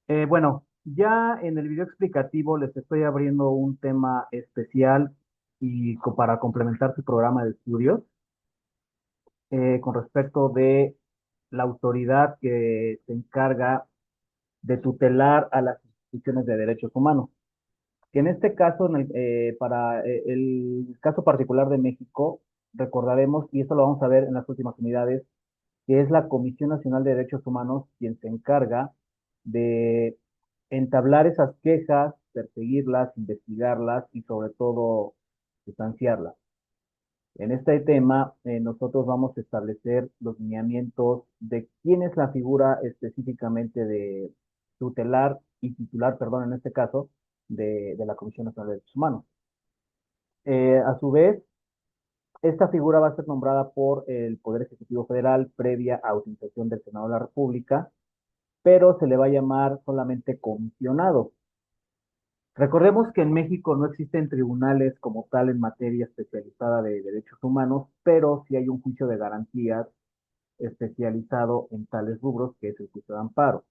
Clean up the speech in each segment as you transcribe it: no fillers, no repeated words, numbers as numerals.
Bueno, ya en el video explicativo les estoy abriendo un tema especial y para complementar su programa de estudios con respecto de la autoridad que se encarga de tutelar a las instituciones de derechos humanos. Que en este caso, para el caso particular de México, recordaremos, y esto lo vamos a ver en las últimas unidades, que es la Comisión Nacional de Derechos Humanos quien se encarga de entablar esas quejas, perseguirlas, investigarlas y sobre todo sustanciarlas. En este tema, nosotros vamos a establecer los lineamientos de quién es la figura específicamente de tutelar y titular, perdón, en este caso, de la Comisión Nacional de Derechos Humanos. A su vez, esta figura va a ser nombrada por el Poder Ejecutivo Federal previa autorización del Senado de la República, pero se le va a llamar solamente comisionado. Recordemos que en México no existen tribunales como tal en materia especializada de derechos humanos, pero sí hay un juicio de garantías especializado en tales rubros, que es el juicio de amparo,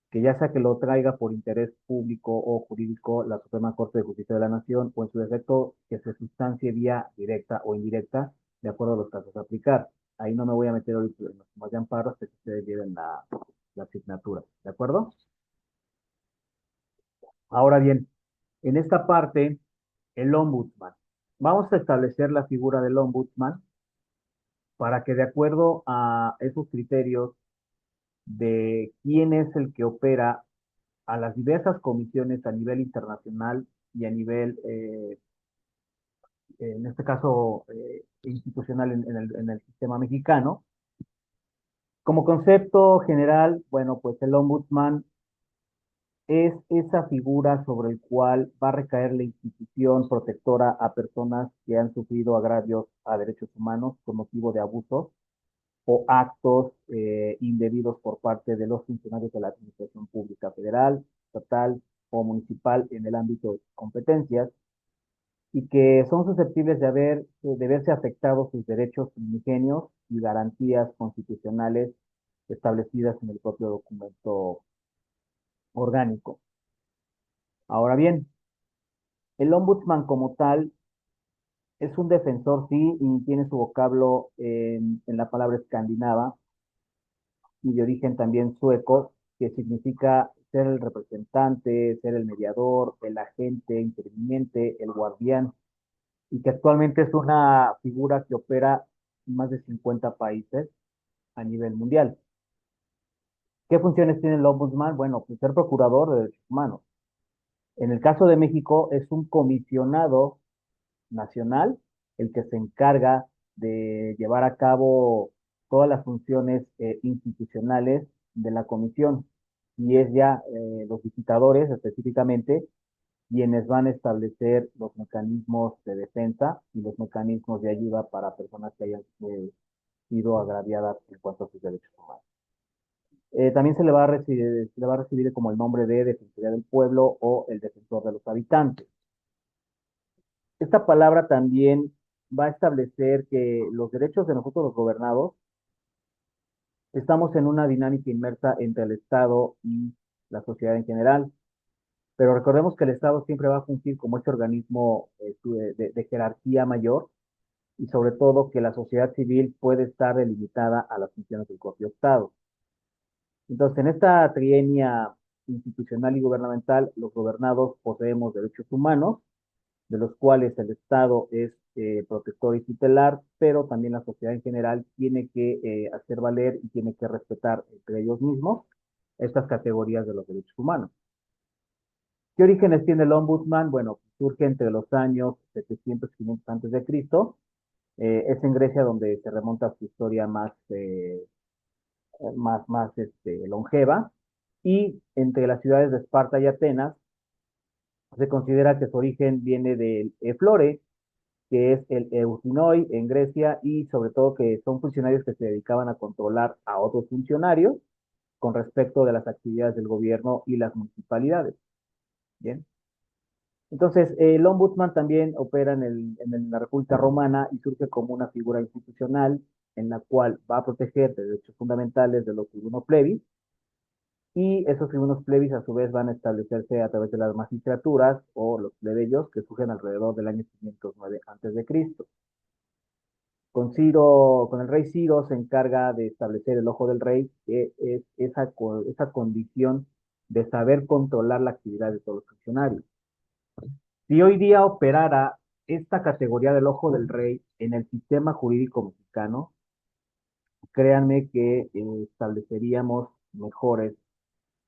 que ya sea que lo traiga por interés público o jurídico la Suprema Corte de Justicia de la Nación, o en su defecto que se sustancie vía directa o indirecta, de acuerdo a los casos a aplicar. Ahí no me voy a meter ahorita en los temas de amparo hasta que ustedes lleven la asignatura, ¿de acuerdo? Ahora bien, en esta parte, el ombudsman. Vamos a establecer la figura del ombudsman para que de acuerdo a esos criterios de quién es el que opera a las diversas comisiones a nivel internacional y a nivel, en este caso, institucional en el sistema mexicano. Como concepto general, bueno, pues el ombudsman es esa figura sobre el cual va a recaer la institución protectora a personas que han sufrido agravios a derechos humanos con motivo de abusos o actos indebidos por parte de los funcionarios de la Administración Pública Federal, estatal o municipal en el ámbito de sus competencias y que son susceptibles de verse afectados sus derechos primigenios y garantías constitucionales establecidas en el propio documento orgánico. Ahora bien, el ombudsman como tal es un defensor, sí, y tiene su vocablo en la palabra escandinava y de origen también sueco, que significa ser el representante, ser el mediador, el agente interviniente, el guardián, y que actualmente es una figura que opera en más de 50 países a nivel mundial. ¿Qué funciones tiene el ombudsman? Bueno, pues ser procurador de derechos humanos. En el caso de México, es un comisionado nacional el que se encarga de llevar a cabo todas las funciones institucionales de la comisión y es ya los visitadores específicamente quienes van a establecer los mecanismos de defensa y los mecanismos de ayuda para personas que hayan sido agraviadas en cuanto a sus derechos humanos. También se le va a recibir como el nombre de Defensoría del Pueblo o el Defensor de los Habitantes. Esta palabra también va a establecer que los derechos de nosotros los gobernados estamos en una dinámica inmersa entre el Estado y la sociedad en general, pero recordemos que el Estado siempre va a fungir como este organismo de jerarquía mayor y sobre todo que la sociedad civil puede estar delimitada a las funciones del propio Estado. Entonces, en esta trienia institucional y gubernamental, los gobernados poseemos derechos humanos, de los cuales el Estado es protector y tutelar, pero también la sociedad en general tiene que hacer valer y tiene que respetar entre ellos mismos estas categorías de los derechos humanos. ¿Qué orígenes tiene el ombudsman? Bueno, surge entre los años 700 y 500 antes de Cristo. Es en Grecia donde se remonta a su historia más longeva. Y entre las ciudades de Esparta y Atenas se considera que su origen viene del Flore, que es el Eutinoi en Grecia, y sobre todo que son funcionarios que se dedicaban a controlar a otros funcionarios con respecto de las actividades del gobierno y las municipalidades. Bien. Entonces, el ombudsman también opera en la República Romana y surge como una figura institucional en la cual va a proteger de derechos fundamentales de los uno plebis y esos tribunos plebis a su vez van a establecerse a través de las magistraturas o los plebeyos que surgen alrededor del año 509 a.C. Con el rey Ciro se encarga de establecer el ojo del rey, que es esa condición de saber controlar la actividad de todos los funcionarios. Si hoy día operara esta categoría del ojo del rey en el sistema jurídico mexicano, créanme que estableceríamos mejores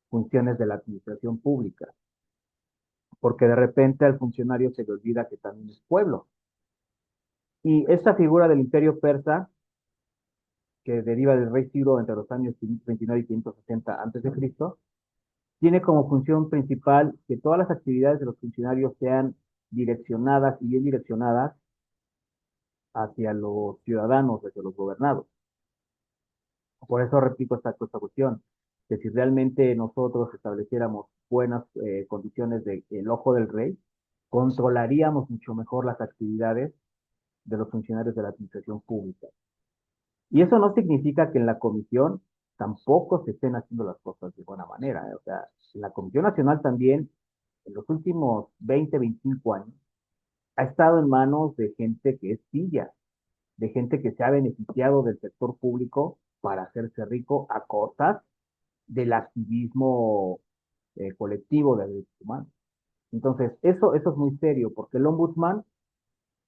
funciones de la administración pública, porque de repente al funcionario se le olvida que también es pueblo. Y esta figura del imperio persa, que deriva del rey Ciro entre los años 529 y 560 a.C., tiene como función principal que todas las actividades de los funcionarios sean direccionadas y bien direccionadas hacia los ciudadanos, hacia los gobernados. Por eso repito esta cuestión, que si realmente nosotros estableciéramos buenas condiciones de el ojo del rey, controlaríamos mucho mejor las actividades de los funcionarios de la administración pública. Y eso no significa que en la comisión tampoco se estén haciendo las cosas de buena manera. O sea, la Comisión Nacional también, en los últimos 20, 25 años, ha estado en manos de gente que es pilla, de gente que se ha beneficiado del sector público para hacerse rico a costas del activismo colectivo de derechos humanos. Entonces, eso es muy serio, porque el ombudsman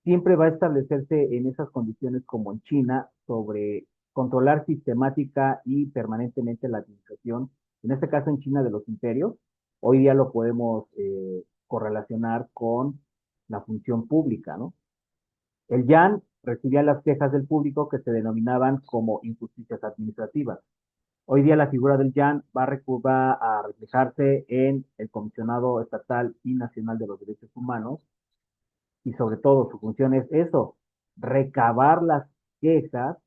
siempre va a establecerse en esas condiciones como en China, sobre controlar sistemática y permanentemente la administración, en este caso en China de los imperios. Hoy día lo podemos correlacionar con la función pública, ¿no? El Yan recibía las quejas del público que se denominaban como injusticias administrativas. Hoy día la figura del Yan va a reflejarse en el Comisionado Estatal y Nacional de los Derechos Humanos, y sobre todo su función es eso, recabar las quejas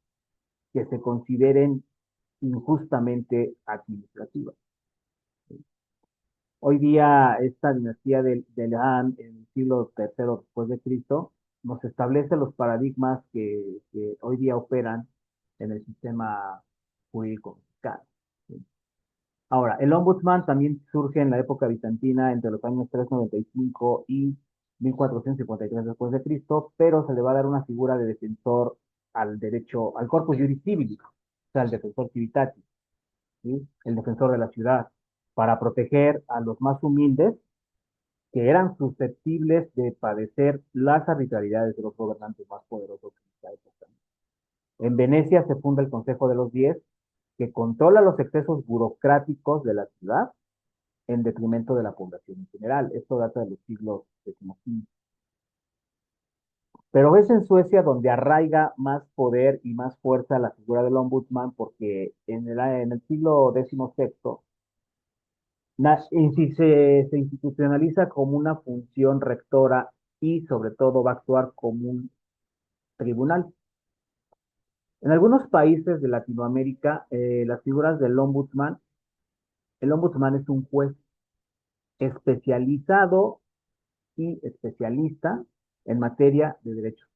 que se consideren injustamente administrativas. Hoy día esta dinastía del Han en el siglo III después de Cristo nos establece los paradigmas que hoy día operan en el sistema jurídico mexicano. ¿Sí? Ahora, el ombudsman también surge en la época bizantina entre los años 395 y 1453 después de Cristo, pero se le va a dar una figura de defensor al derecho, al corpus juris civilis, o sea, el defensor civitatis, ¿sí? El defensor de la ciudad, para proteger a los más humildes que eran susceptibles de padecer las arbitrariedades de los gobernantes más poderosos de esta época. En Venecia se funda el Consejo de los 10, que controla los excesos burocráticos de la ciudad en detrimento de la población en general. Esto data de los siglos XV. Pero es en Suecia donde arraiga más poder y más fuerza la figura del ombudsman, porque en el siglo XVI se institucionaliza como una función rectora y sobre todo va a actuar como un tribunal. En algunos países de Latinoamérica, las figuras del ombudsman, el ombudsman es un juez especializado y especialista en materia de derechos.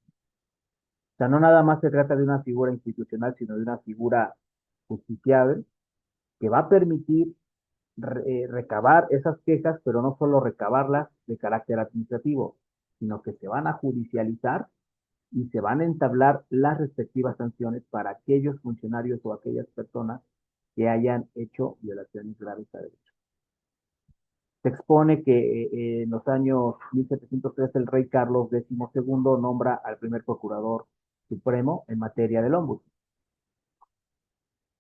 O sea, no nada más se trata de una figura institucional, sino de una figura justiciable que va a permitir recabar esas quejas, pero no solo recabarlas de carácter administrativo, sino que se van a judicializar y se van a entablar las respectivas sanciones para aquellos funcionarios o aquellas personas que hayan hecho violaciones graves a derechos. Se expone que en los años 1703 el rey Carlos XII nombra al primer procurador supremo en materia del ombudsman.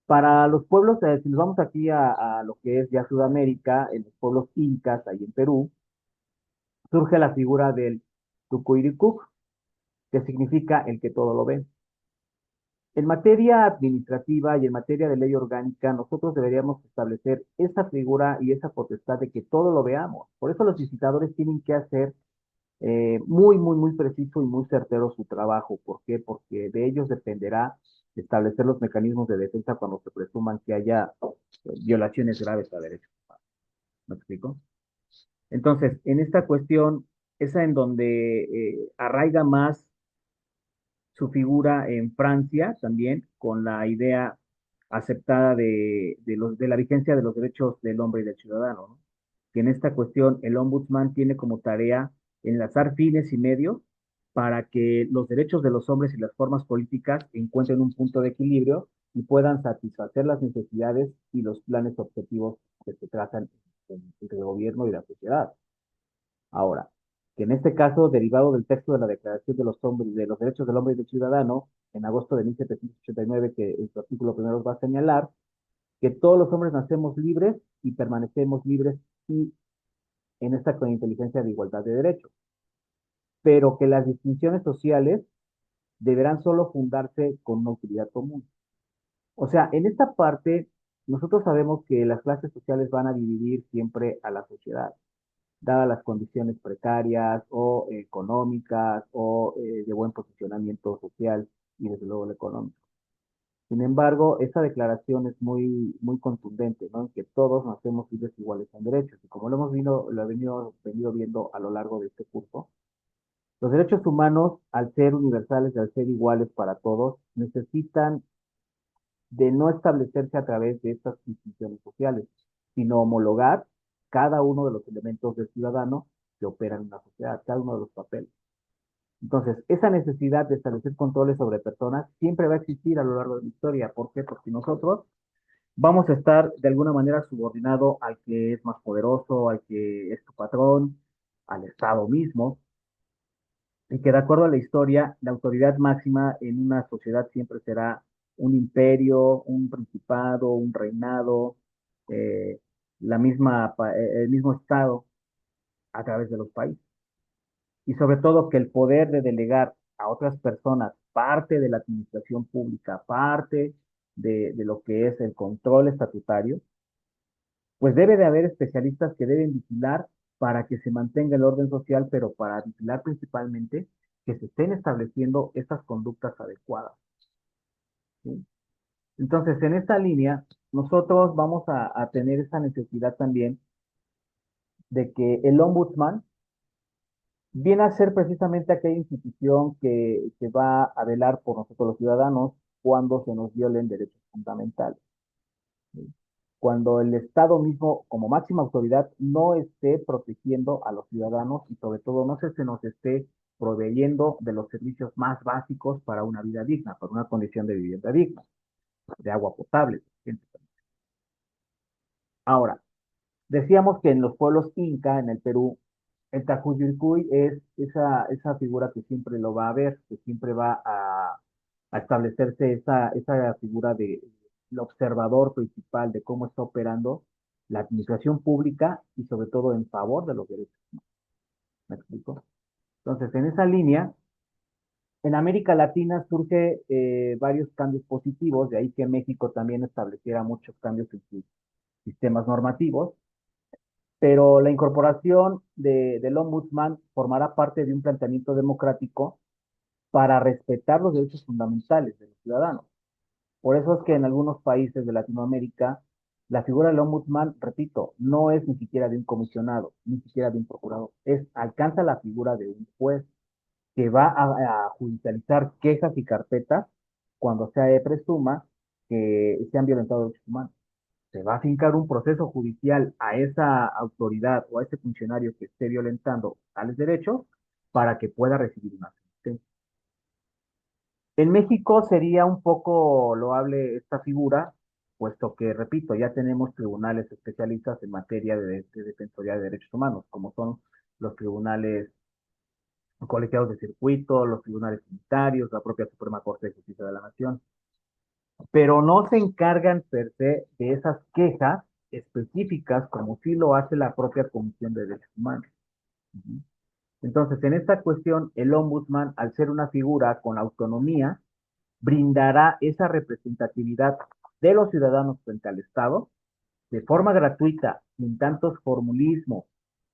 Para los pueblos, si nos vamos aquí a lo que es ya Sudamérica, en los pueblos incas, ahí en Perú, surge la figura del Tucuiricuc, que significa el que todo lo ve. En materia administrativa y en materia de ley orgánica, nosotros deberíamos establecer esa figura y esa potestad de que todo lo veamos. Por eso los visitadores tienen que hacer muy preciso y muy certero su trabajo. ¿Por qué? Porque de ellos dependerá establecer los mecanismos de defensa cuando se presuman que haya violaciones graves a derechos humanos. ¿Me explico? Entonces, en esta cuestión, es en donde arraiga más su figura en Francia también, con la idea aceptada de la vigencia de los derechos del hombre y del ciudadano, ¿no? Que en esta cuestión el ombudsman tiene como tarea enlazar fines y medios para que los derechos de los hombres y las formas políticas encuentren un punto de equilibrio y puedan satisfacer las necesidades y los planes objetivos que se trazan entre el gobierno y la sociedad. Ahora, que en este caso, derivado del texto de la Declaración de los Hombres, de los Derechos del Hombre y del Ciudadano, en agosto de 1789, que en su artículo primero va a señalar que todos los hombres nacemos libres y permanecemos libres y en esta con inteligencia de igualdad de derechos, pero que las distinciones sociales deberán solo fundarse con una utilidad común. O sea, en esta parte, nosotros sabemos que las clases sociales van a dividir siempre a la sociedad, dadas las condiciones precarias o económicas o de buen posicionamiento social y desde luego el económico. Sin embargo, esta declaración es muy contundente, ¿no? En que todos nacemos libres iguales en derechos. Y como lo he venido viendo a lo largo de este curso, los derechos humanos, al ser universales y al ser iguales para todos, necesitan de no establecerse a través de estas instituciones sociales, sino homologar cada uno de los elementos del ciudadano que operan en la sociedad, cada uno de los papeles. Entonces, esa necesidad de establecer controles sobre personas siempre va a existir a lo largo de la historia. ¿Por qué? Porque nosotros vamos a estar de alguna manera subordinado al que es más poderoso, al que es tu patrón, al Estado mismo, y que de acuerdo a la historia, la autoridad máxima en una sociedad siempre será un imperio, un principado, un reinado, eh, el mismo Estado a través de los países. Y sobre todo que el poder de delegar a otras personas parte de la administración pública, parte de lo que es el control estatutario, pues debe de haber especialistas que deben vigilar para que se mantenga el orden social, pero para vigilar principalmente que se estén estableciendo estas conductas adecuadas, ¿sí? Entonces, en esta línea, nosotros vamos a tener esa necesidad también de que el ombudsman viene a ser precisamente aquella institución que va a velar por nosotros los ciudadanos cuando se nos violen derechos fundamentales, ¿sí? Cuando el Estado mismo, como máxima autoridad, no esté protegiendo a los ciudadanos y sobre todo no se nos esté proveyendo de los servicios más básicos para una vida digna, para una condición de vivienda digna, de agua potable. Ahora, decíamos que en los pueblos inca, en el Perú, el Tajuyucuy es esa figura que siempre lo va a ver, que siempre va a establecerse esa figura de el observador principal de cómo está operando la administración pública y sobre todo en favor de los derechos humanos. ¿Me explico? Entonces, en esa línea, en América Latina surge varios cambios positivos, de ahí que México también estableciera muchos cambios en sus sistemas normativos, pero la incorporación del ombudsman formará parte de un planteamiento democrático para respetar los derechos fundamentales de los ciudadanos. Por eso es que en algunos países de Latinoamérica, la figura del ombudsman, repito, no es ni siquiera de un comisionado, ni siquiera de un procurador, alcanza la figura de un juez que va a judicializar quejas y carpetas cuando se presuma que se han violentado derechos humanos. Se va a fincar un proceso judicial a esa autoridad o a ese funcionario que esté violentando tales derechos para que pueda recibir una sentencia. En México sería un poco loable esta figura, puesto que, repito, ya tenemos tribunales especialistas en materia de defensoría de derechos humanos, como son los tribunales colegiados de circuito, los tribunales unitarios, la propia Suprema Corte de Justicia de la Nación, pero no se encargan per se de esas quejas específicas como sí lo hace la propia Comisión de Derechos Humanos. Ujú. Entonces, en esta cuestión, el ombudsman, al ser una figura con autonomía, brindará esa representatividad de los ciudadanos frente al Estado de forma gratuita, sin tantos formulismos,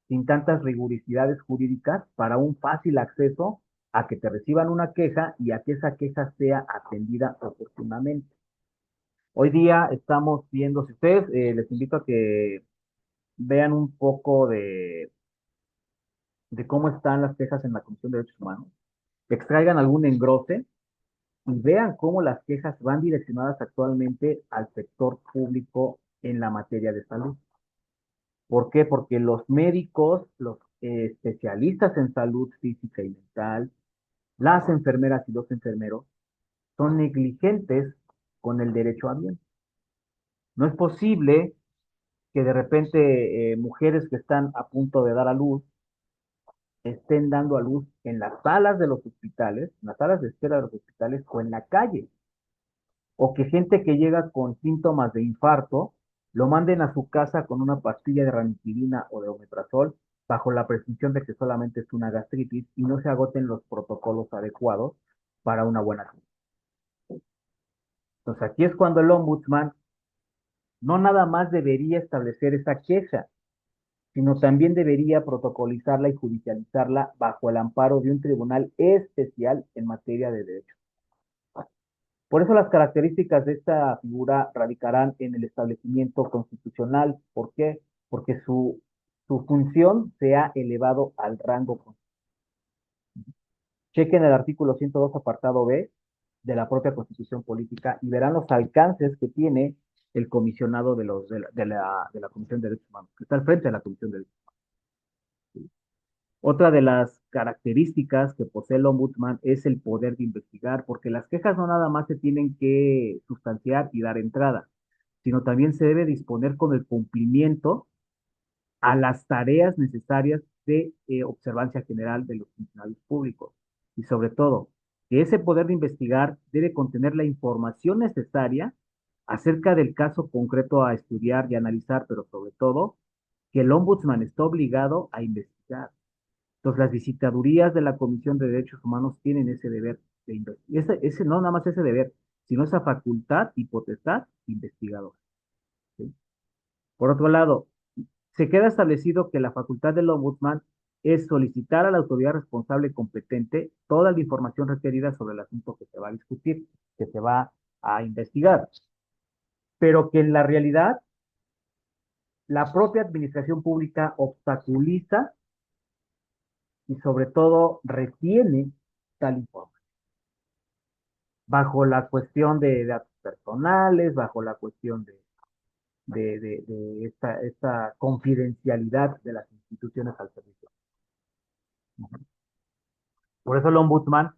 sin tantas rigurosidades jurídicas, para un fácil acceso a que te reciban una queja y a que esa queja sea atendida oportunamente. Hoy día estamos viendo, si ustedes les invito a que vean un poco de cómo están las quejas en la Comisión de Derechos Humanos, que extraigan algún engrose y vean cómo las quejas van direccionadas actualmente al sector público en la materia de salud. ¿Por qué? Porque los médicos, los especialistas en salud física y mental, las enfermeras y los enfermeros, son negligentes con el derecho a bien. No es posible que de repente mujeres que están a punto de dar a luz estén dando a luz en las salas de los hospitales, en las salas de espera de los hospitales o en la calle, o que gente que llega con síntomas de infarto lo manden a su casa con una pastilla de ranitidina o de omeprazol bajo la presunción de que solamente es una gastritis y no se agoten los protocolos adecuados para una buena atención. Entonces aquí es cuando el ombudsman no nada más debería establecer esa queja, sino también debería protocolizarla y judicializarla bajo el amparo de un tribunal especial en materia de derechos. Por eso las características de esta figura radicarán en el establecimiento constitucional. ¿Por qué? Porque su función se ha elevado al rango constitucional. Chequen el artículo 102, apartado B de la propia Constitución Política y verán los alcances que tiene el comisionado de la Comisión de Derechos Humanos, que está al frente de la Comisión de Derechos Humanos. Otra de las características que posee el ombudsman es el poder de investigar, porque las quejas no nada más se tienen que sustanciar y dar entrada, sino también se debe disponer con el cumplimiento a las tareas necesarias de observancia general de los funcionarios públicos. Y sobre todo, que ese poder de investigar debe contener la información necesaria acerca del caso concreto a estudiar y analizar, pero sobre todo, que el ombudsman está obligado a investigar. Entonces, las visitadurías de la Comisión de Derechos Humanos tienen ese deber de investigar. No nada más ese deber, sino esa facultad y potestad investigadora. ¿Sí? Por otro lado, se queda establecido que la facultad del ombudsman es solicitar a la autoridad responsable competente toda la información requerida sobre el asunto que se va a discutir, que se va a investigar, pero que en la realidad la propia administración pública obstaculiza y sobre todo retiene tal información, bajo la cuestión de datos personales, bajo la cuestión de esta confidencialidad de las instituciones al servicio. Por eso el ombudsman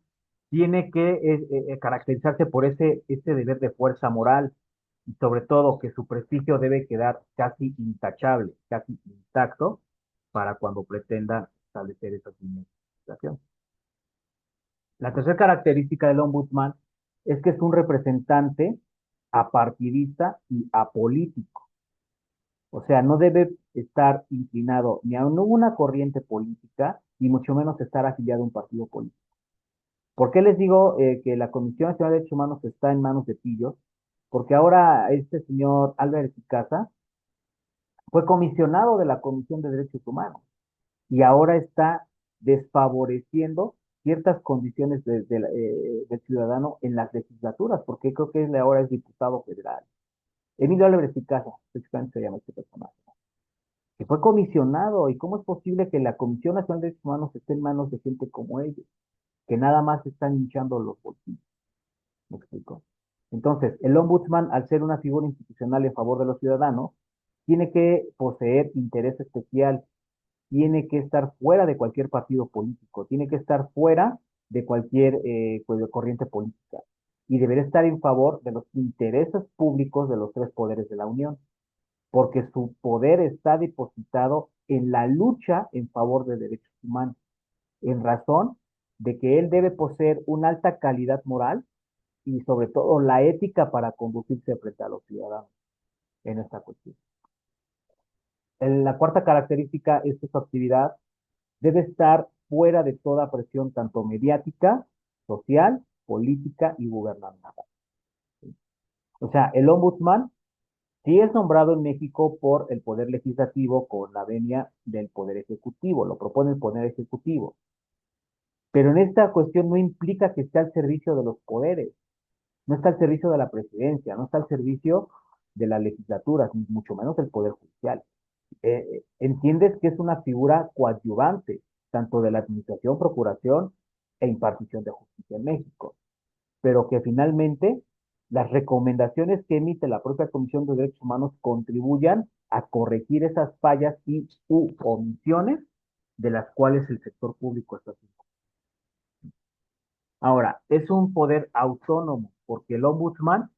tiene que caracterizarse por ese deber de fuerza moral y sobre todo que su prestigio debe quedar casi intachable, casi intacto para cuando pretenda establecer esas líneas de investigación. La tercera característica del ombudsman es que es un representante apartidista y apolítico. O sea, no debe estar inclinado ni a una corriente política, ni mucho menos estar afiliado a un partido político. ¿Por qué les digo que la Comisión Nacional de Derechos Humanos está en manos de pillos? Porque ahora este señor Álvarez y Casa fue comisionado de la Comisión de Derechos Humanos y ahora está desfavoreciendo ciertas condiciones del ciudadano en las legislaturas, porque creo que él ahora es diputado federal. Emilio Álvarez y Casa, se llama este personaje, que fue comisionado. ¿Y cómo es posible que la Comisión Nacional de Derechos Humanos esté en manos de gente como ellos, que nada más están hinchando los bolsillos? ¿Me explico? Entonces, el ombudsman, al ser una figura institucional en favor de los ciudadanos, tiene que poseer interés especial, tiene que estar fuera de cualquier partido político, tiene que estar fuera de cualquier corriente política y deberá estar en favor de los intereses públicos de los tres poderes de la Unión, porque su poder está depositado en la lucha en favor de derechos humanos, en razón de que él debe poseer una alta calidad moral y sobre todo la ética para conducirse frente a los ciudadanos en esta cuestión. La cuarta característica es que su actividad debe estar fuera de toda presión tanto mediática, social, política y gubernamental. O sea, el ombudsman sí es nombrado en México por el Poder Legislativo con la venia del Poder Ejecutivo, lo propone el Poder Ejecutivo, pero en esta cuestión no implica que esté al servicio de los poderes, no está al servicio de la presidencia, no está al servicio de la legislatura, ni mucho menos del Poder Judicial. Entiendes que es una figura coadyuvante, tanto de la administración, procuración e impartición de justicia en México. pero que finalmente las recomendaciones que emite la propia Comisión de Derechos Humanos contribuyan a corregir esas fallas y u omisiones de las cuales el sector público está haciendo. Ahora, es un poder autónomo porque el ombudsman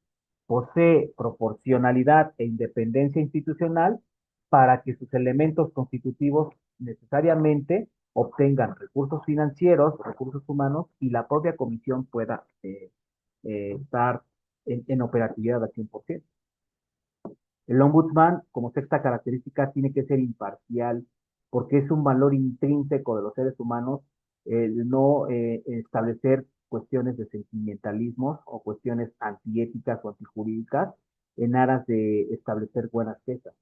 posee proporcionalidad e independencia institucional para que sus elementos constitutivos necesariamente obtengan recursos financieros, recursos humanos y la propia comisión pueda estar en operatividad al 100%. El ombudsman, como sexta característica, tiene que ser imparcial porque es un valor intrínseco de los seres humanos el no establecer cuestiones de sentimentalismos o cuestiones antiéticas o antijurídicas en aras de establecer buenas quejas.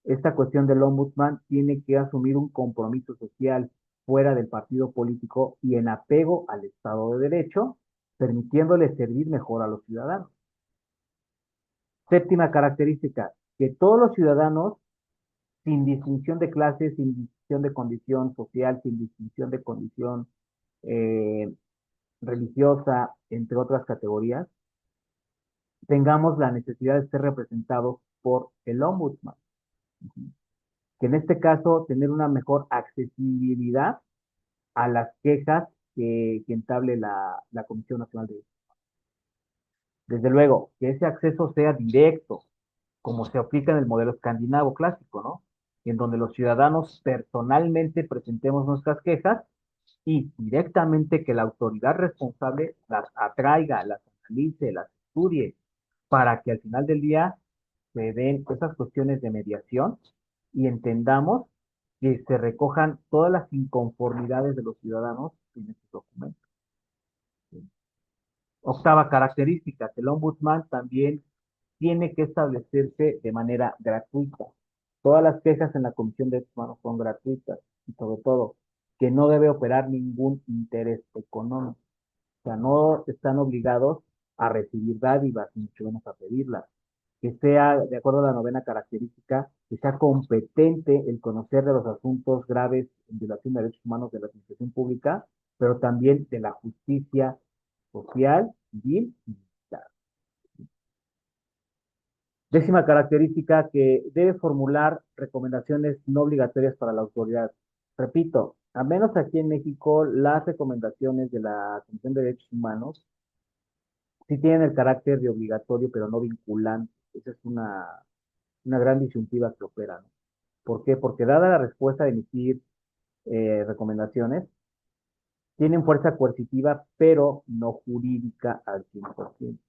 Esta cuestión del ombudsman tiene que asumir un compromiso social fuera del partido político y en apego al Estado de Derecho, permitiéndole servir mejor a los ciudadanos. Séptima característica, que todos los ciudadanos, sin distinción de clase, sin distinción de condición social, sin distinción de condición eh, religiosa, entre otras categorías, tengamos la necesidad de ser representados por el ombudsman. Que en este caso, tener una mejor accesibilidad a las quejas que entable la Comisión Nacional de Derechos. Desde luego, que ese acceso sea directo, como se aplica en el modelo escandinavo clásico, ¿no? En donde los ciudadanos personalmente presentemos nuestras quejas y directamente que la autoridad responsable las atraiga, las analice, las estudie, para que al final del día se den esas cuestiones de mediación y entendamos que se recojan todas las inconformidades de los ciudadanos en estos documentos. Octava característica, que el ombudsman también tiene que establecerse de manera gratuita. Todas las quejas en la Comisión de Derechos Humanos son gratuitas y sobre todo que no debe operar ningún interés económico. O sea, no están obligados a recibir dádivas, ni mucho menos a pedirlas. Que sea, de acuerdo a la novena característica, que sea competente el conocer de los asuntos graves en violación de derechos humanos de la administración pública, pero también de la justicia social, civil y militar. Décima característica, que debe formular recomendaciones no obligatorias para la autoridad. Repito, al menos aquí en México, las recomendaciones de la Comisión de Derechos Humanos sí tienen el carácter de obligatorio, pero no vinculante. Esa es una gran disyuntiva que opera, ¿no? ¿Por qué? Porque dada la respuesta de emitir recomendaciones, tienen fuerza coercitiva, pero no jurídica al 100%.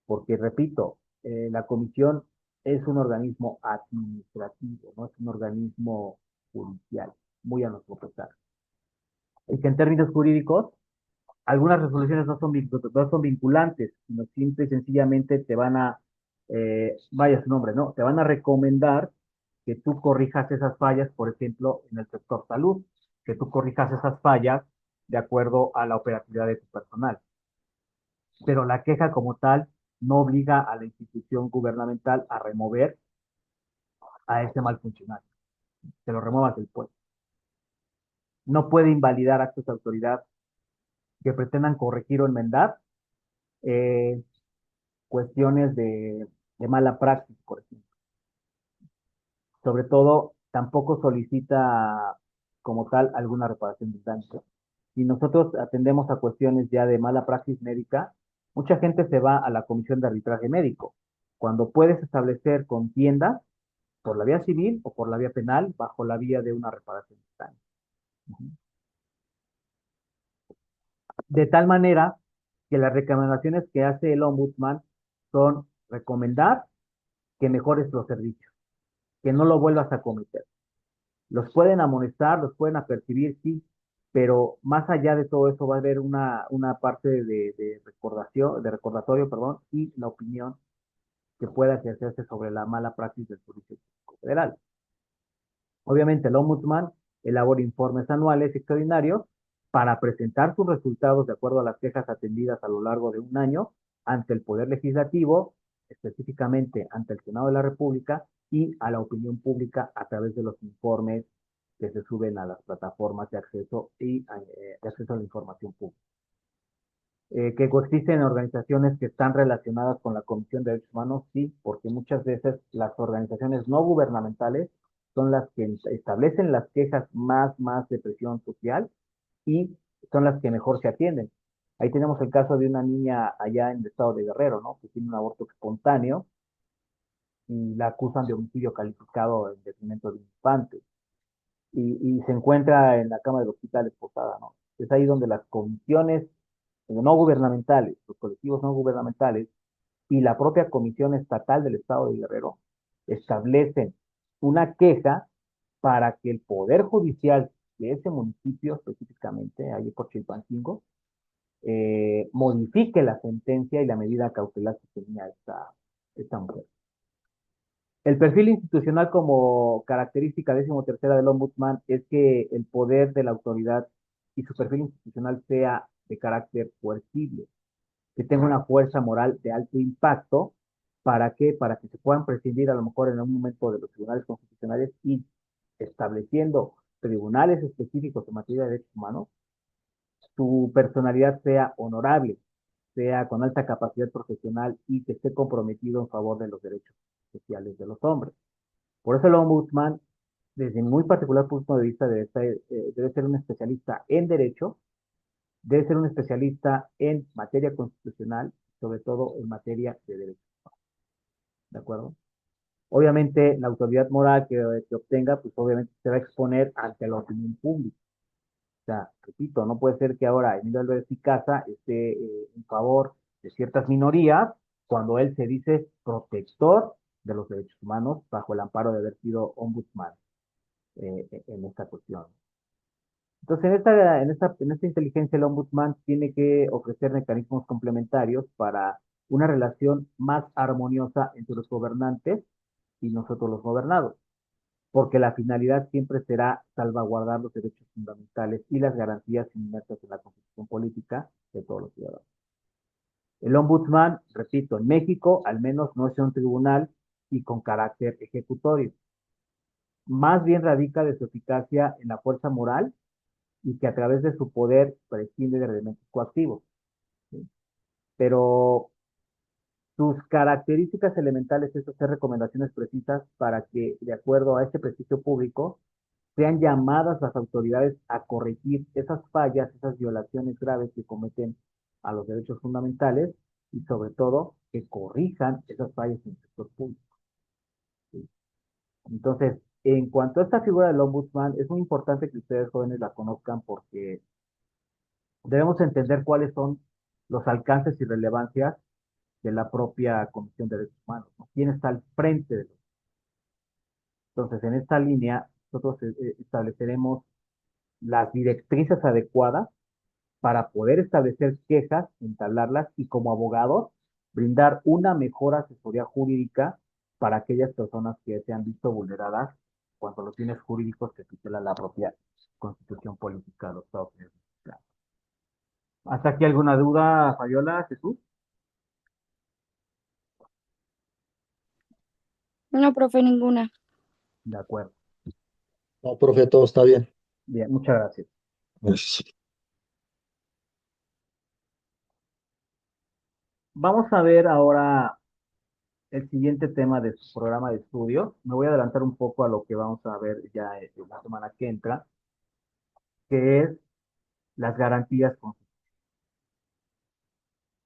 Porque, repito, la comisión es un organismo administrativo, no es un organismo judicial, muy a nuestro pesar. Y que en términos jurídicos, algunas resoluciones no son vinculantes, sino simple y sencillamente te van a, vaya su nombre, ¿no? Te van a recomendar que tú corrijas esas fallas, por ejemplo, en el sector salud, que tú corrijas esas fallas de acuerdo a la operatividad de tu personal. Pero la queja como tal no obliga a la institución gubernamental a remover a ese mal funcionario, que lo remuevas del puesto. No puede invalidar actos de autoridad que pretendan corregir o enmendar eh, cuestiones de mala praxis, por ejemplo. Sobre todo, tampoco solicita como tal alguna reparación de daño. Si nosotros atendemos a cuestiones ya de mala praxis médica, mucha gente se va a la comisión de arbitraje médico, cuando puedes establecer contiendas por la vía civil o por la vía penal bajo la vía de una reparación de daño. De tal manera que las recomendaciones que hace el ombudsman son recomendar que mejores los servicios, que no lo vuelvas a cometer. Los pueden amonestar, los pueden apercibir, sí, pero más allá de todo eso va a haber una parte de recordación, de recordatorio, perdón, y la opinión que pueda ejercerse sobre la mala praxis del Servicio Público Federal. Obviamente, el ombudsman elabora informes anuales extraordinarios para presentar sus resultados de acuerdo a las quejas atendidas a lo largo de un año ante el Poder Legislativo, específicamente ante el Senado de la República y a la opinión pública a través de los informes que se suben a las plataformas de acceso y de acceso a la información pública. Que coexisten organizaciones que están relacionadas con la Comisión de Derechos Humanos, sí, porque muchas veces las organizaciones no gubernamentales son las que establecen las quejas más de presión social y son las que mejor se atienden. Ahí tenemos el caso de una niña allá en el estado de Guerrero, ¿no? Que tiene un aborto espontáneo y la acusan de homicidio calificado en detrimento de un infante y se encuentra en la cama del hospital esposada, ¿no? Es ahí donde las comisiones no gubernamentales, los colectivos no gubernamentales y la propia Comisión Estatal del Estado de Guerrero establecen una queja para que el Poder Judicial de ese municipio, específicamente, ahí por Chilpancingo, modifique la sentencia y la medida cautelar que tenía esta mujer. El perfil institucional como característica 13ª del Ombudsman es que el poder de la autoridad y su perfil institucional sea de carácter coercible, que tenga una fuerza moral de alto impacto. ¿Para qué? Para que se puedan prescindir a lo mejor en un momento de los tribunales constitucionales y estableciendo tribunales específicos en materia de derechos humanos, su personalidad sea honorable, sea con alta capacidad profesional y que esté comprometido en favor de los derechos sociales de los hombres. Por eso el ombudsman, desde mi muy particular punto de vista, debe ser un especialista en derecho, debe ser un especialista en materia constitucional, sobre todo en materia de derecho. ¿De acuerdo? Obviamente, la autoridad moral que obtenga, pues obviamente se va a exponer ante la opinión pública. O sea, repito, no puede ser que ahora Emilio Álvarez y Casa esté en favor de ciertas minorías cuando él se dice protector de los derechos humanos bajo el amparo de haber sido ombudsman en esta cuestión. Entonces, en esta inteligencia, el ombudsman tiene que ofrecer mecanismos complementarios para una relación más armoniosa entre los gobernantes y nosotros los gobernados, porque la finalidad siempre será salvaguardar los derechos fundamentales y las garantías inmersas en la Constitución política de todos los ciudadanos. El ombudsman, repito, en México al menos no es un tribunal y con carácter ejecutorio. Más bien radica de su eficacia en la fuerza moral y que a través de su poder prescinde de elementos coactivos. ¿Sí? Pero sus características elementales es hacer recomendaciones precisas para que, de acuerdo a este prestigio público, sean llamadas las autoridades a corregir esas fallas, esas violaciones graves que cometen a los derechos fundamentales y sobre todo que corrijan esas fallas en el sector público. ¿Sí? Entonces, en cuanto a esta figura del ombudsman, es muy importante que ustedes jóvenes la conozcan porque debemos entender cuáles son los alcances y relevancias de la propia Comisión de Derechos Humanos, ¿no? ¿Quién está al frente de los? Entonces, en esta línea, nosotros estableceremos las directrices adecuadas para poder establecer quejas, entablarlas y como abogados brindar una mejor asesoría jurídica para aquellas personas que se han visto vulneradas cuando los fines jurídicos que tutela la propia Constitución Política de los Estados Unidos. ¿Hasta aquí alguna duda, Fabiola, Jesús? No, profe, ninguna. De acuerdo. No, profe, todo está bien. Bien, muchas gracias. Gracias. Vamos a ver ahora el siguiente tema de su programa de estudio. Me voy a adelantar un poco a lo que vamos a ver ya en la semana que entra, que es las garantías constitucionales.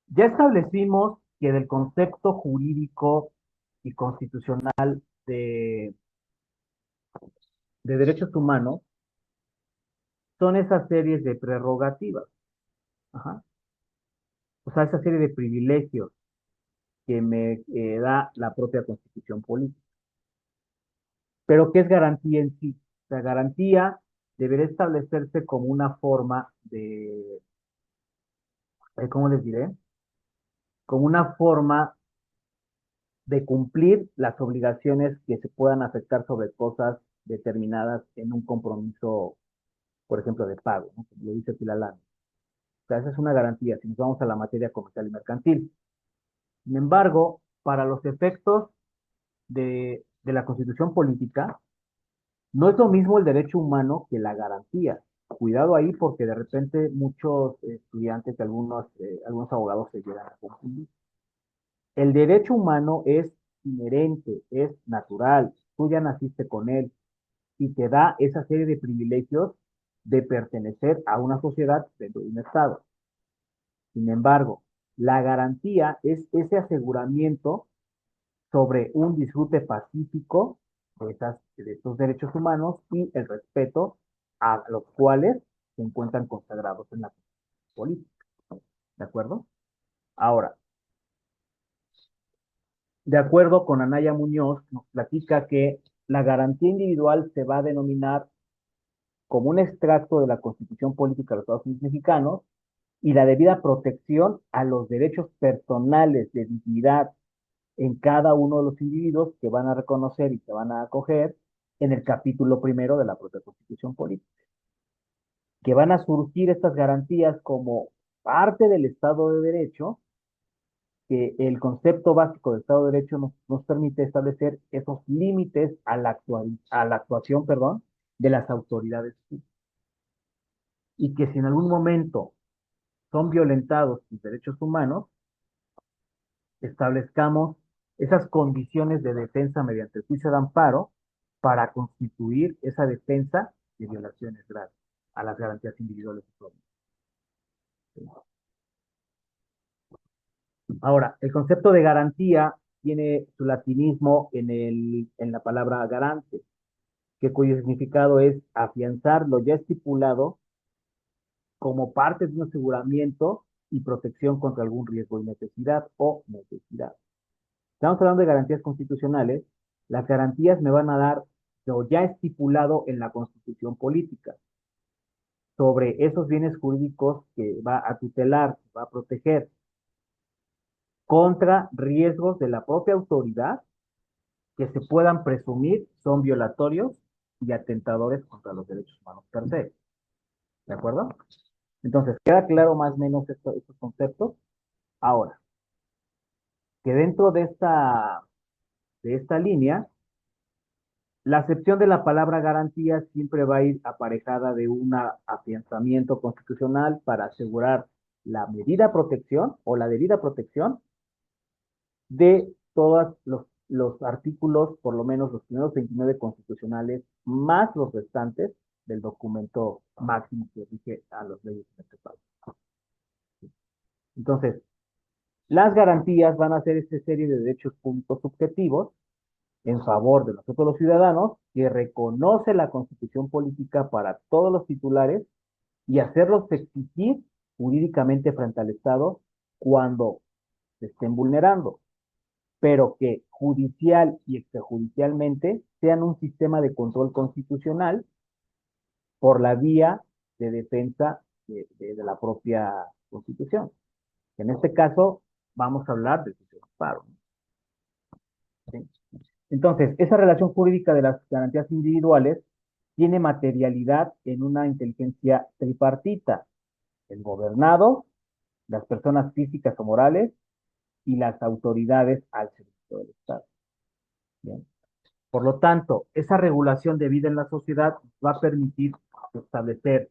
Ya establecimos que del concepto jurídico y constitucional de derechos humanos son esas series de prerrogativas, ajá. O sea, esa serie de privilegios que me da la propia constitución política. Pero, ¿qué es garantía en sí? La garantía debería establecerse como una forma ¿cómo les diré? Como una forma de cumplir las obligaciones que se puedan afectar sobre cosas determinadas en un compromiso, por ejemplo, de pago, ¿no? Como lo dice Pilalán. O sea, esa es una garantía si nos vamos a la materia comercial y mercantil. Sin embargo, para los efectos de la constitución política, no es lo mismo el derecho humano que la garantía. Cuidado ahí porque de repente muchos estudiantes, algunos abogados se llegan a confundir. El derecho humano es inherente, es natural, tú ya naciste con él y te da esa serie de privilegios de pertenecer a una sociedad dentro de un Estado. Sin embargo, la garantía es ese aseguramiento sobre un disfrute pacífico de estos derechos humanos y el respeto a los cuales se encuentran consagrados en la política. ¿De acuerdo? Ahora, de acuerdo con Anaya Muñoz, nos platica que la garantía individual se va a denominar como un extracto de la Constitución Política de los Estados Unidos Mexicanos y la debida protección a los derechos personales de dignidad en cada uno de los individuos que van a reconocer y que van a acoger en el capítulo primero de la propia Constitución Política. Que van a surgir estas garantías como parte del Estado de Derecho, que el concepto básico del Estado de Derecho nos permite establecer esos límites a la actuación, perdón, de las autoridades públicas. Y que si en algún momento son violentados sus derechos humanos, establezcamos esas condiciones de defensa mediante el juicio de amparo para constituir esa defensa de violaciones graves a las garantías individuales y públicas. Ahora, el concepto de garantía tiene su latinismo en la palabra garante, que cuyo significado es afianzar lo ya estipulado como parte de un aseguramiento y protección contra algún riesgo y necesidad o necesidad. Estamos hablando de garantías constitucionales. Las garantías me van a dar lo ya estipulado en la Constitución Política sobre esos bienes jurídicos que va a tutelar, va a proteger contra riesgos de la propia autoridad que se puedan presumir son violatorios y atentadores contra los derechos humanos per se. ¿De acuerdo? Entonces, ¿queda claro más o menos estos conceptos? Ahora, que dentro de esta línea, la acepción de la palabra garantía siempre va a ir aparejada de un afianzamiento constitucional para asegurar la medida protección o la debida protección de todos los artículos, por lo menos los primeros 29 constitucionales, más los restantes del documento máximo que rige a las leyes en este país. Entonces, las garantías van a ser esta serie de derechos públicos subjetivos en favor de nosotros los ciudadanos, que reconoce la Constitución Política para todos los titulares y hacerlos exigir jurídicamente frente al Estado cuando se estén vulnerando, pero que judicial y extrajudicialmente sean un sistema de control constitucional por la vía de defensa de la propia Constitución. En este caso, vamos a hablar del juicio de amparo. ¿Sí? Entonces, esa relación jurídica de las garantías individuales tiene materialidad en una inteligencia tripartita: el gobernado, las personas físicas o morales y las autoridades al servicio del Estado. Bien. Por lo tanto, esa regulación de vida en la sociedad va a permitir establecer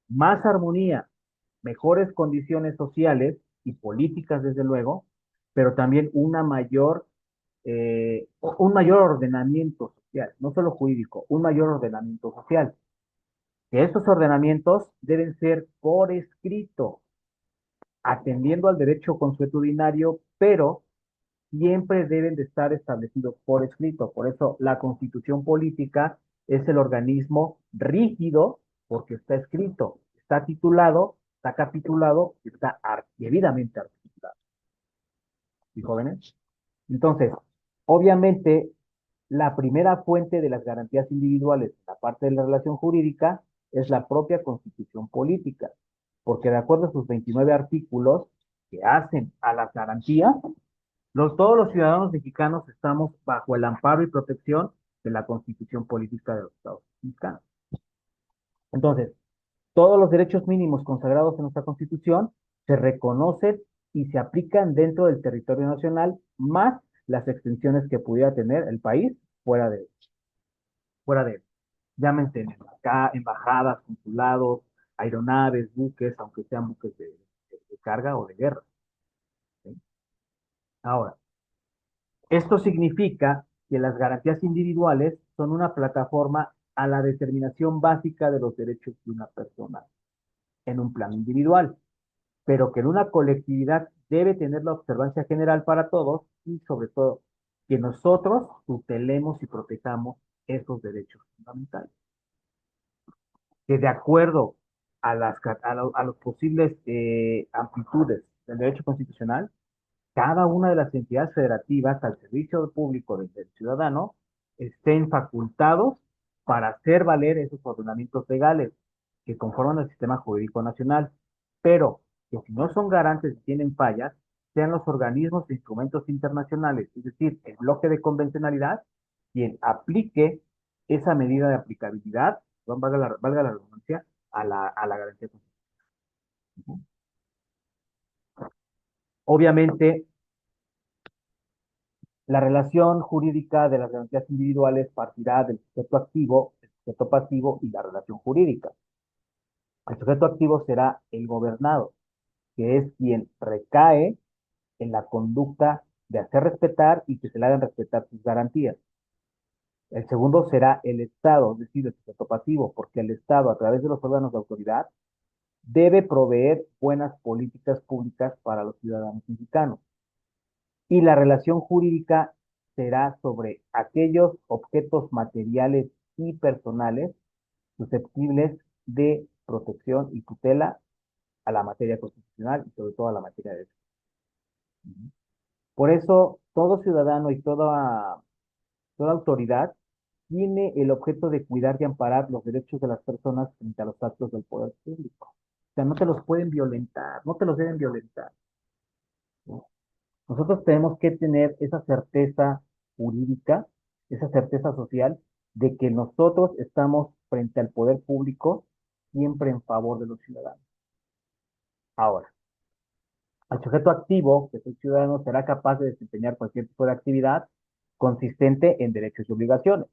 más armonía, mejores condiciones sociales y políticas, desde luego, pero también un mayor ordenamiento social, no solo jurídico, un mayor ordenamiento social. Que estos ordenamientos deben ser por escrito, atendiendo al derecho consuetudinario, pero siempre deben de estar establecidos por escrito. Por eso la Constitución Política es el organismo rígido, porque está escrito, está titulado, está capitulado, está debidamente articulado. ¿Sí, jóvenes? Entonces, obviamente, la primera fuente de las garantías individuales, la parte de la relación jurídica, es la propia Constitución Política, porque de acuerdo a sus 29 artículos que hacen a las garantías, todos los ciudadanos mexicanos estamos bajo el amparo y protección de la Constitución Política de los Estados Mexicanos. Entonces, todos los derechos mínimos consagrados en nuestra Constitución se reconocen y se aplican dentro del territorio nacional, más las extensiones que pudiera tener el país fuera de él. llámense embajadas, consulados, aeronaves, buques, aunque sean buques de carga o de guerra. ¿Sí? Ahora, esto significa que las garantías individuales son una plataforma a la determinación básica de los derechos de una persona en un plano individual, pero que en una colectividad debe tener la observancia general para todos y sobre todo que nosotros tutelemos y protejamos esos derechos fundamentales. Que de acuerdo a los posibles amplitudes del derecho constitucional, cada una de las entidades federativas al servicio público del ciudadano estén facultados para hacer valer esos ordenamientos legales que conforman el sistema jurídico nacional, pero que si no son garantes y tienen fallas, sean los organismos e instrumentos internacionales, es decir, el bloque de convencionalidad, quien aplique esa medida de aplicabilidad, valga la redundancia, a la garantía constitucional. Obviamente, la relación jurídica de las garantías individuales partirá del sujeto activo, el sujeto pasivo y la relación jurídica. El sujeto activo será el gobernado, que es quien recae en la conducta de hacer respetar y que se le hagan respetar sus garantías. El segundo será el Estado, es decir, el sujeto pasivo, porque el Estado, a través de los órganos de autoridad, debe proveer buenas políticas públicas para los ciudadanos mexicanos. Y la relación jurídica será sobre aquellos objetos materiales y personales susceptibles de protección y tutela a la materia constitucional y sobre todo a la materia de derecho. Por eso, todo ciudadano y toda autoridad tiene el objeto de cuidar y amparar los derechos de las personas frente a los actos del poder público. O sea, no te los pueden violentar, no te los deben violentar. ¿No? Nosotros tenemos que tener esa certeza jurídica, esa certeza social de que nosotros estamos frente al poder público siempre en favor de los ciudadanos. Ahora, el sujeto activo, que es el ciudadano, será capaz de desempeñar cualquier tipo de actividad consistente en derechos y obligaciones,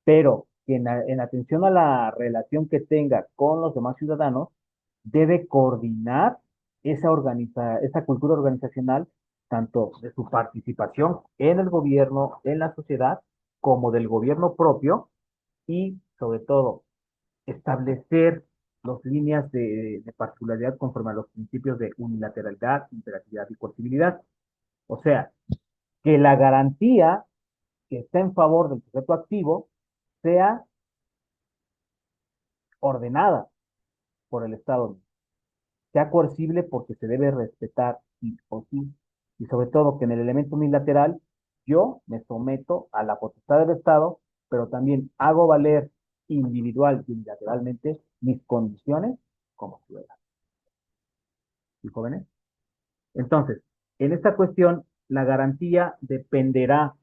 pero que en atención a la relación que tenga con los demás ciudadanos, debe coordinar esa cultura organizacional, tanto de su participación en el gobierno, en la sociedad, como del gobierno propio, y sobre todo establecer las líneas de particularidad conforme a los principios de unilateralidad, imperatividad y coercibilidad. O sea, que la garantía que está en favor del sujeto activo sea ordenada por el Estado, sea coercible porque se debe respetar sí o sí, y sobre todo que en el elemento unilateral yo me someto a la potestad del Estado, pero también hago valer individual y unilateralmente mis condiciones como ciudadano. ¿Y jóvenes? Entonces, en esta cuestión, la garantía dependerá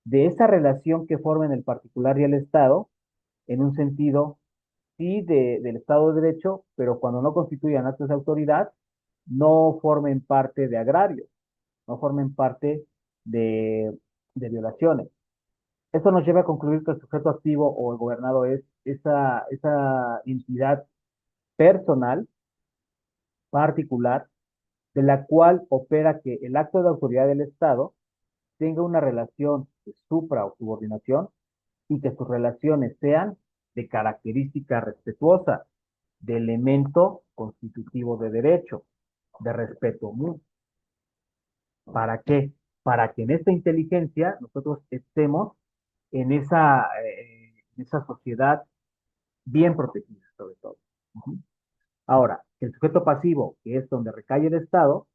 de esa relación que formen el particular y el Estado, en un sentido, sí, del Estado de Derecho, pero cuando no constituyan actos de autoridad, no formen parte de agravios, no formen parte de, de violaciones. Esto nos lleva a concluir que el sujeto activo o el gobernado es esa entidad personal, particular, de la cual opera que el acto de autoridad del Estado tenga una relación de supra o subordinación y que sus relaciones sean de característica respetuosa, de elemento constitutivo de derecho, de respeto mutuo. ¿Para qué? Para que en esta inteligencia nosotros estemos en esa sociedad bien protegida, sobre todo. Ujú. Ahora, el sujeto pasivo, que es donde recae el Estado,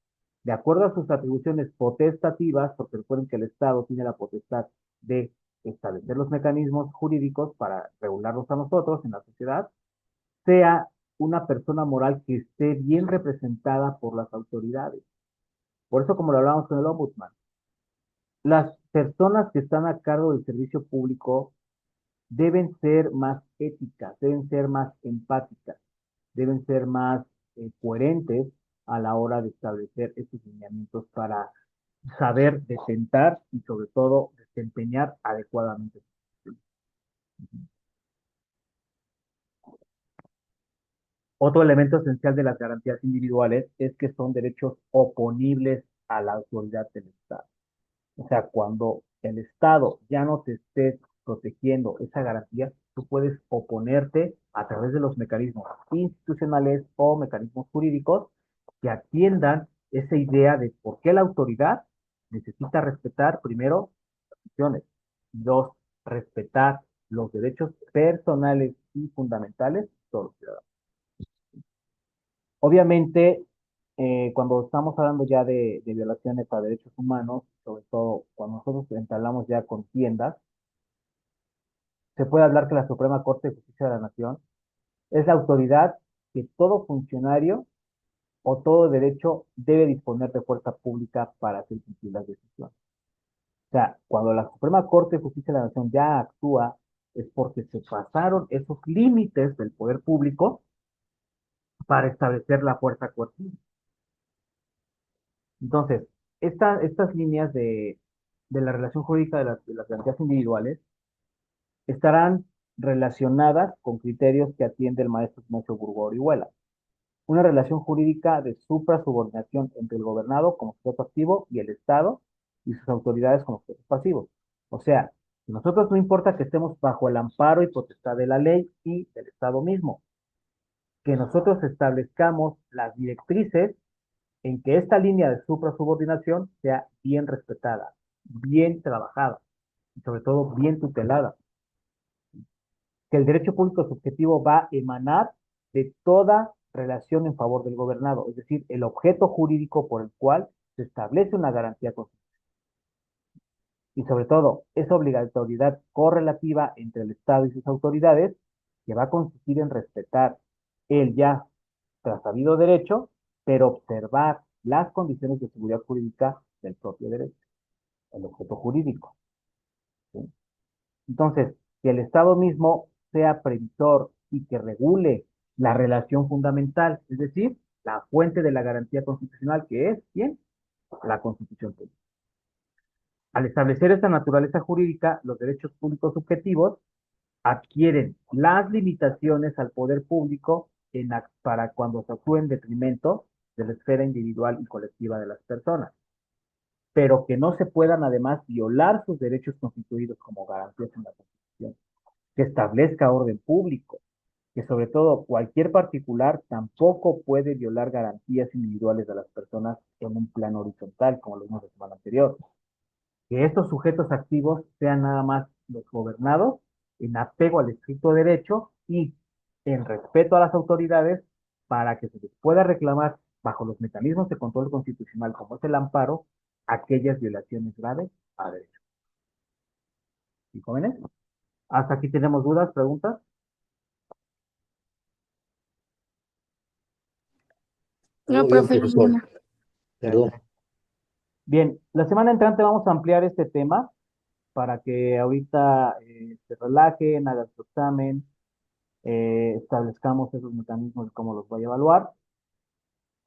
de acuerdo a sus atribuciones potestativas, porque recuerden que el Estado tiene la potestad de establecer los mecanismos jurídicos para regularlos a nosotros en la sociedad, sea una persona moral que esté bien representada por las autoridades. Por eso, como lo hablábamos con el ombudsman, las personas que están a cargo del servicio público deben ser más éticas, deben ser más empáticas, deben ser más coherentes a la hora de establecer estos lineamientos para saber detentar y sobre todo desempeñar adecuadamente. Otro elemento esencial de las garantías individuales es que son derechos oponibles a la autoridad del Estado. O sea, cuando el Estado ya no te esté protegiendo esa garantía, tú puedes oponerte a través de los mecanismos institucionales o mecanismos jurídicos que atiendan esa idea de por qué la autoridad necesita respetar, primero, las funciones, dos, respetar los derechos personales y fundamentales de todos los ciudadanos. Obviamente, cuando estamos hablando ya de violaciones a derechos humanos, sobre todo cuando nosotros entablamos ya contiendas, se puede hablar que la Suprema Corte de Justicia de la Nación es la autoridad que todo funcionario o todo derecho debe disponer de fuerza pública para hacer cumplir las decisiones. O sea, cuando la Suprema Corte de Justicia de la Nación ya actúa, es porque se pasaron esos límites del poder público para establecer la fuerza coercitiva. Entonces, estas líneas de la relación jurídica de las garantías individuales estarán relacionadas con criterios que atiende el maestro Ignacio Burgo Orihuela. Una relación jurídica de suprasubordinación entre el gobernado como sujeto activo y el Estado y sus autoridades como sujetos pasivos. O sea, a nosotros no importa que estemos bajo el amparo y potestad de la ley y del Estado mismo, que nosotros establezcamos las directrices en que esta línea de suprasubordinación sea bien respetada, bien trabajada y sobre todo bien tutelada. Que el derecho público subjetivo va a emanar de toda relación en favor del gobernado, es decir, el objeto jurídico por el cual se establece una garantía constitucional. Y sobre todo, esa obligatoriedad correlativa entre el Estado y sus autoridades, que va a consistir en respetar el ya trasabido derecho, pero observar las condiciones de seguridad jurídica del propio derecho, el objeto jurídico. ¿Sí? Entonces, que el Estado mismo sea previsor y que regule la relación fundamental, es decir, la fuente de la garantía constitucional, que es, ¿quién? La Constitución política. Al establecer esta naturaleza jurídica, los derechos públicos subjetivos adquieren las limitaciones al poder público para cuando se actúe en detrimento de la esfera individual y colectiva de las personas, pero que no se puedan además violar sus derechos constituidos como garantías en la Constitución, que establezca orden público, que sobre todo cualquier particular tampoco puede violar garantías individuales de las personas en un plano horizontal, como lo vimos la semana anterior. Que estos sujetos activos sean nada más los gobernados en apego al estricto derecho y en respeto a las autoridades para que se les pueda reclamar bajo los mecanismos de control constitucional como es el amparo aquellas violaciones graves a derechos. ¿Y jóvenes? ¿Hasta aquí tenemos dudas, preguntas? No, Todo bien, profe, profesor. ninguna. Perdón. Bien, la semana entrante vamos a ampliar este tema para que ahorita se relajen, hagan su examen, establezcamos esos mecanismos de cómo los voy a evaluar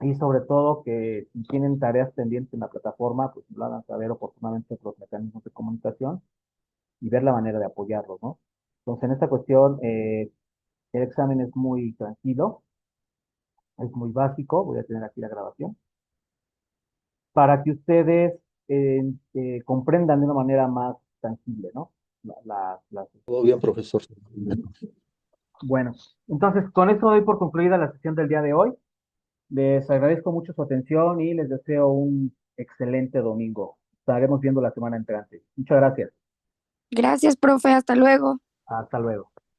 y sobre todo que si tienen tareas pendientes en la plataforma, pues lo hagan saber oportunamente por los mecanismos de comunicación y ver la manera de apoyarlos, ¿no? Entonces, en esta cuestión, el examen es muy tranquilo, es muy básico, voy a tener aquí la grabación, para que ustedes comprendan de una manera más tangible, ¿no? Las Todo bien, profesor. Bueno, entonces con eso doy por concluida la sesión del día de hoy. Les agradezco mucho su atención y les deseo un excelente domingo. Estaremos viendo la semana entrante. Muchas gracias. Gracias, profe, hasta luego. Hasta luego.